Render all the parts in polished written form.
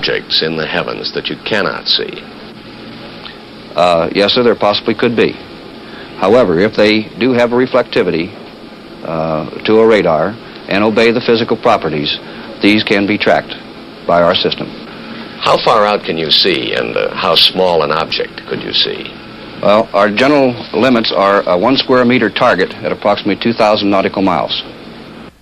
objects in the heavens that you cannot see? Yes, sir, there possibly could be. However, if they do have a reflectivity to a radar and obey the physical properties, these can be tracked by our system. How far out can you see, and how small an object could you see? Well, our general limits are a 1 square meter target at approximately 2,000 nautical miles.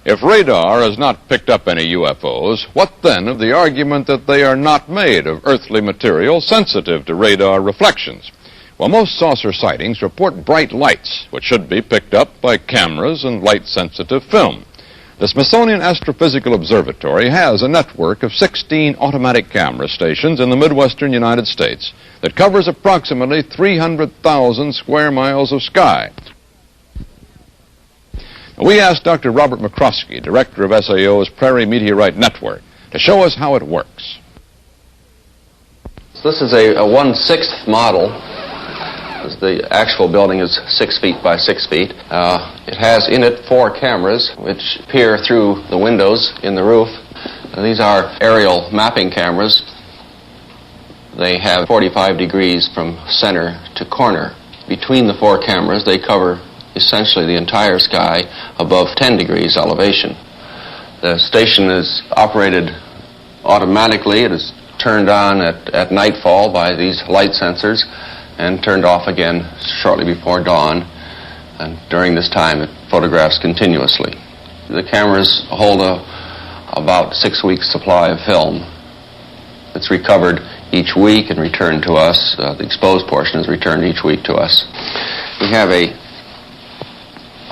If radar has not picked up any UFOs, what then of the argument that they are not made of earthly material sensitive to radar reflections? Well, most saucer sightings report bright lights, which should be picked up by cameras and light-sensitive film. The Smithsonian Astrophysical Observatory has a network of 16 automatic camera stations in the Midwestern United States that covers approximately 300,000 square miles of sky. We asked Dr. Robert McCroskey, director of SAO's Prairie Meteorite Network, to show us how it works. This is a 1/6 model. The actual building is 6 feet by 6 feet. It has in it 4 cameras which peer through the windows in the roof. These are aerial mapping cameras. They have 45 degrees from center to corner. Between the 4 cameras, they cover essentially the entire sky above 10 degrees elevation. The station is operated automatically. It is turned on at nightfall by these light sensors and turned off again shortly before dawn. And during this time, it photographs continuously. The cameras hold about 6 weeks' supply of film. It's recovered each week and returned to us. The exposed portion is returned each week to us. We have a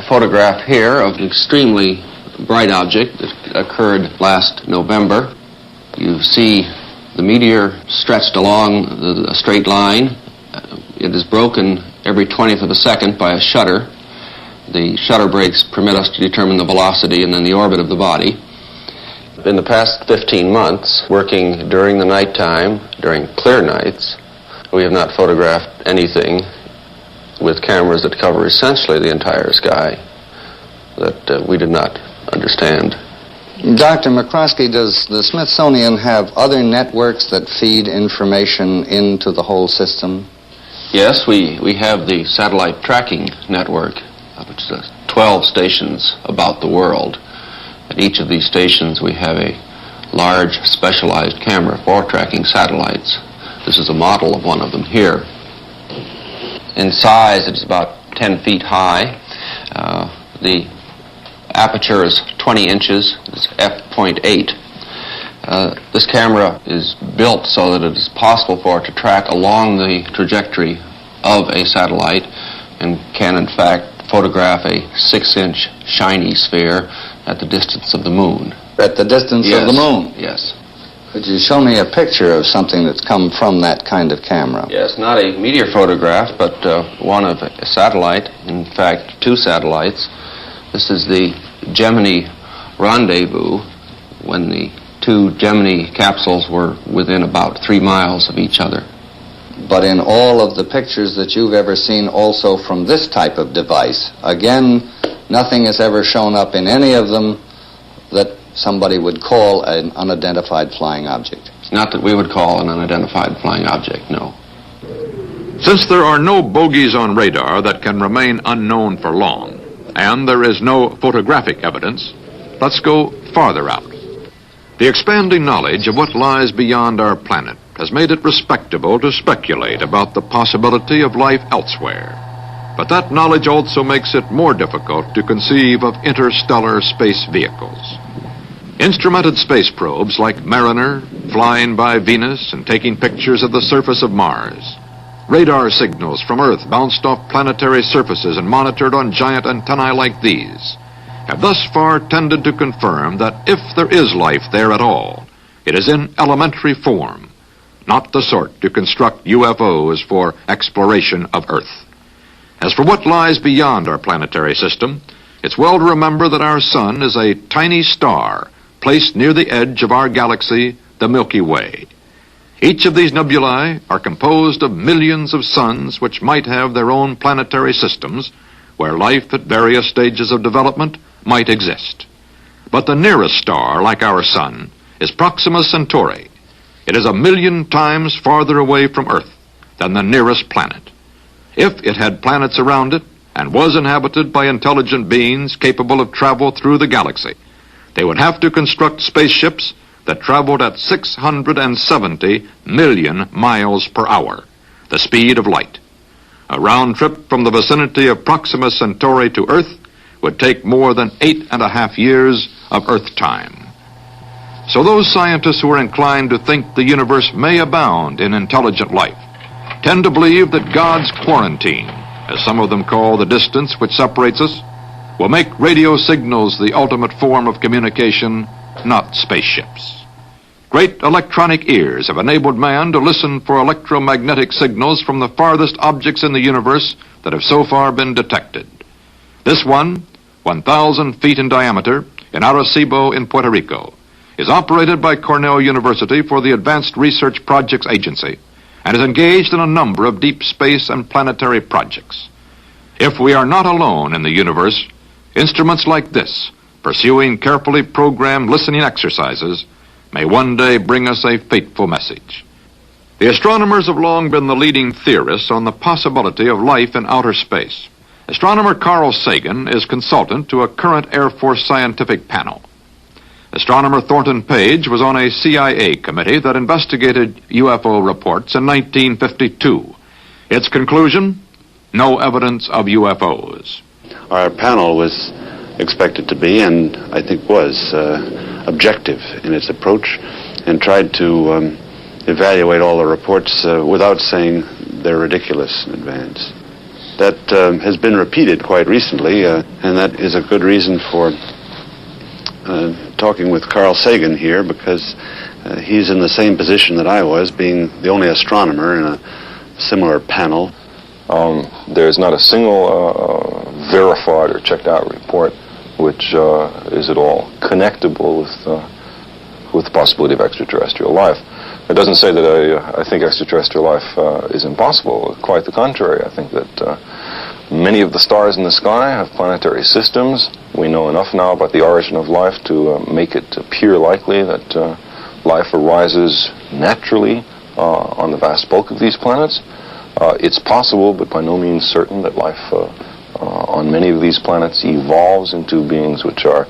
photograph here of an extremely bright object that occurred last November. You see the meteor stretched along a straight line. It is broken every 20th of a second by a shutter. The shutter breaks permit us to determine the velocity and then the orbit of the body. In the past 15 months, working during the nighttime, during clear nights, we have not photographed anything with cameras that cover essentially the entire sky that we did not understand. Dr. McCroskey, does the Smithsonian have other networks that feed information into the whole system? Yes, we have the satellite tracking network, which is 12 stations about the world. At each of these stations we have a large specialized camera for tracking satellites. This is a model of one of them here. In size, it's about 10 feet high. The aperture is 20 inches. It's f.8. This camera is built so that it is possible for it to track along the trajectory of a satellite and can, in fact, photograph a 6-inch shiny sphere at the distance of the moon. At the distance of the moon? Yes. Could you show me a picture of something that's come from that kind of camera? Yes, not a meteor photograph, but one of a satellite, in fact, 2 satellites. This is the Gemini rendezvous when the 2 Gemini capsules were within about 3 miles of each other. But in all of the pictures that you've ever seen also from this type of device, again, nothing has ever shown up in any of them that somebody would call an unidentified flying object. It's not that we would call an unidentified flying object, no. Since there are no bogies on radar that can remain unknown for long, and there is no photographic evidence, let's go farther out. The expanding knowledge of what lies beyond our planet has made it respectable to speculate about the possibility of life elsewhere. But that knowledge also makes it more difficult to conceive of interstellar space vehicles. Instrumented space probes like Mariner, flying by Venus and taking pictures of the surface of Mars. Radar signals from Earth bounced off planetary surfaces and monitored on giant antennae like these have thus far tended to confirm that if there is life there at all, it is in elementary form, not the sort to construct UFOs for exploration of Earth. As for what lies beyond our planetary system, it's well to remember that our sun is a tiny star placed near the edge of our galaxy, the Milky Way. Each of these nebulae are composed of millions of suns which might have their own planetary systems where life at various stages of development might exist. But the nearest star, like our sun, is Proxima Centauri. It is 1,000,000 times farther away from Earth than the nearest planet. If it had planets around it and was inhabited by intelligent beings capable of travel through the galaxy, they would have to construct spaceships that traveled at 670 million miles per hour, the speed of light. A round trip from the vicinity of Proxima Centauri to Earth would take more than 8.5 years of Earth time. So those scientists who are inclined to think the universe may abound in intelligent life tend to believe that God's quarantine, as some of them call the distance which separates us, will make radio signals the ultimate form of communication, not spaceships. Great electronic ears have enabled man to listen for electromagnetic signals from the farthest objects in the universe that have so far been detected. This one, 1,000 feet in diameter, in Arecibo in Puerto Rico, is operated by Cornell University for the Advanced Research Projects Agency and is engaged in a number of deep space and planetary projects. If we are not alone in the universe, instruments like this, pursuing carefully programmed listening exercises, may one day bring us a fateful message. The astronomers have long been the leading theorists on the possibility of life in outer space. Astronomer Carl Sagan is consultant to a current Air Force scientific panel. Astronomer Thornton Page was on a CIA committee that investigated UFO reports in 1952. Its conclusion? No evidence of UFOs. Our panel was expected to be, and I think was, objective in its approach, and tried to evaluate all the reports without saying they're ridiculous in advance. That has been repeated quite recently, and that is a good reason for talking with Carl Sagan here, because he's in the same position that I was, being the only astronomer in a similar panel. There's not a single verified or checked out report which is at all connectable with the possibility of extraterrestrial life. It doesn't say that I think extraterrestrial life is impossible. Quite the contrary. I think that many of the stars in the sky have planetary systems. We know enough now about the origin of life to make it appear likely that life arises naturally on the vast bulk of these planets. It's possible, but by no means certain, that life on many of these planets evolves into beings which are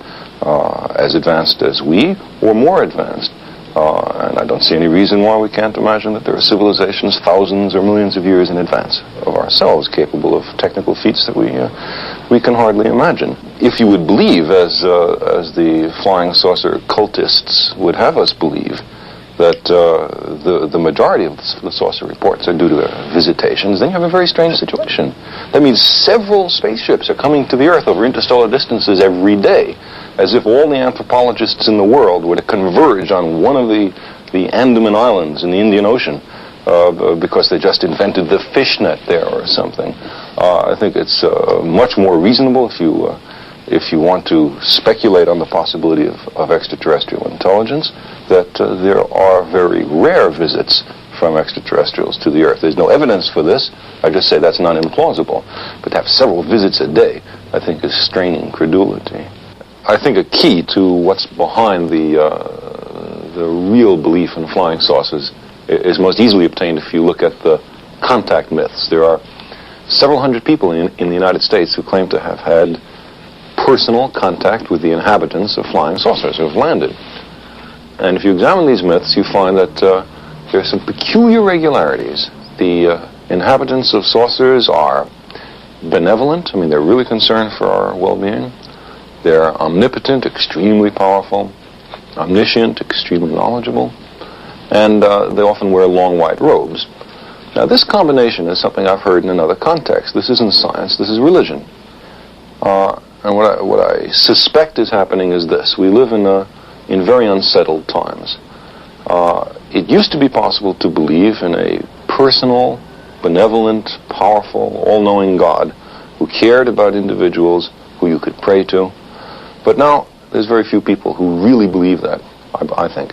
as advanced as we, or more advanced. And I don't see any reason why we can't imagine that there are civilizations thousands or millions of years in advance of ourselves, capable of technical feats that we can hardly imagine. If you would believe, as the flying saucer cultists would have us believe, that the majority of the saucer reports are due to visitations, then you have a very strange situation. That means several spaceships are coming to the Earth over interstellar distances every day, as if all the anthropologists in the world were to converge on one of the Andaman Islands in the Indian Ocean because they just invented the fishnet there or something. I think it's much more reasonable if you want to speculate on the possibility of extraterrestrial intelligence, that there are very rare visits from extraterrestrials to the Earth. There's no evidence for this. I just say that's not implausible. But to have several visits a day, I think, is straining credulity. I think a key to what's behind the real belief in flying saucers is most easily obtained if you look at the contact myths. There are several hundred people in the United States who claim to have had personal contact with the inhabitants of flying saucers who have landed. And if you examine these myths, you find that there are some peculiar regularities. The inhabitants of saucers are benevolent. I mean, they're really concerned for our well-being. They're omnipotent, extremely powerful, omniscient, extremely knowledgeable, and they often wear long white robes. Now, this combination is something I've heard in another context. This isn't science, this is religion. And what I suspect is happening is this. We live in very unsettled times. It used to be possible to believe in a personal, benevolent, powerful, all-knowing God who cared about individuals who you could pray to. But now, there's very few people who really believe that, I think.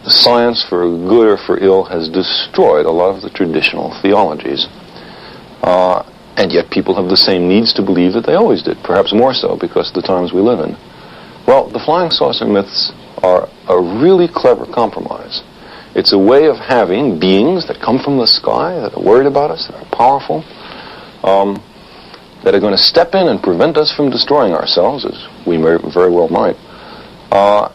Science, for good or for ill, has destroyed a lot of the traditional theologies. And yet people have the same needs to believe that they always did, perhaps more so because of the times we live in. Well, the flying saucer myths are a really clever compromise. It's a way of having beings that come from the sky, that are worried about us, that are powerful, that are going to step in and prevent us from destroying ourselves, as we very well might,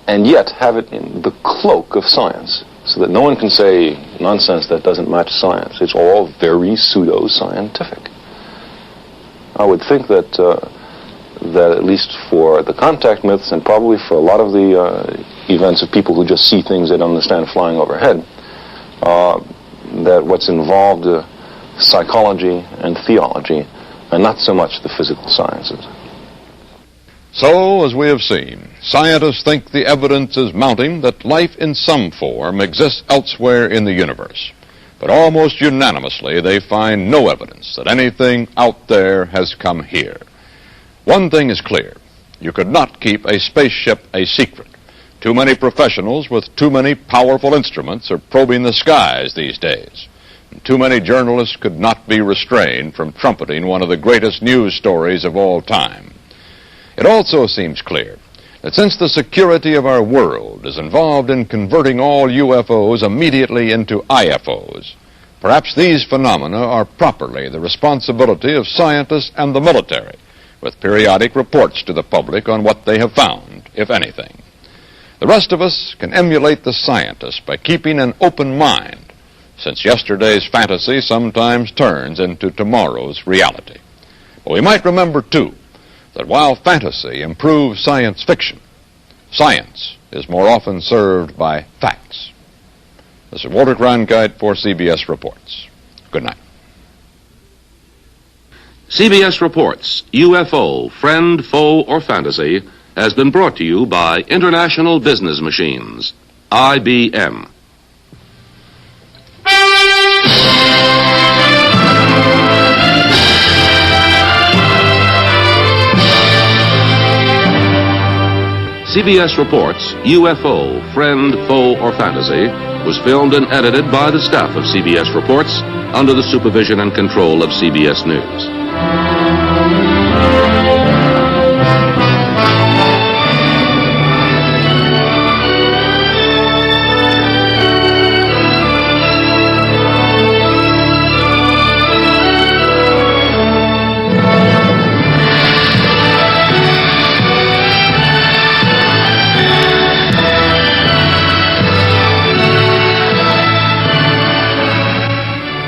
and yet have it in the cloak of science, so that no one can say nonsense that doesn't match science. It's all very pseudo-scientific. I would think that that at least for the contact myths, and probably for a lot of the events of people who just see things they don't understand flying overhead, that what's involved psychology and theology, and not so much the physical sciences. So, as we have seen, scientists think the evidence is mounting that life in some form exists elsewhere in the universe. But almost unanimously, they find no evidence that anything out there has come here. One thing is clear. You could not keep a spaceship a secret. Too many professionals with too many powerful instruments are probing the skies these days. And too many journalists could not be restrained from trumpeting one of the greatest news stories of all time. It also seems clear that since the security of our world is involved in converting all UFOs immediately into IFOs, perhaps these phenomena are properly the responsibility of scientists and the military, with periodic reports to the public on what they have found, if anything. The rest of us can emulate the scientists by keeping an open mind, since yesterday's fantasy sometimes turns into tomorrow's reality. But we might remember, too, that while fantasy improves science fiction, science is more often served by facts. This is Walter Cronkite for CBS Reports. Good night. CBS Reports, UFO, Friend, Foe, or Fantasy, has been brought to you by International Business Machines, IBM. CBS Reports, UFO, Friend, Foe, or Fantasy, was filmed and edited by the staff of CBS Reports under the supervision and control of CBS News.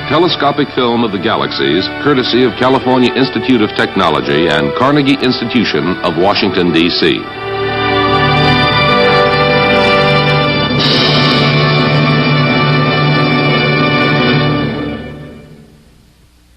Telescopic film of the galaxies, courtesy of California Institute of Technology and Carnegie Institution of Washington, D.C.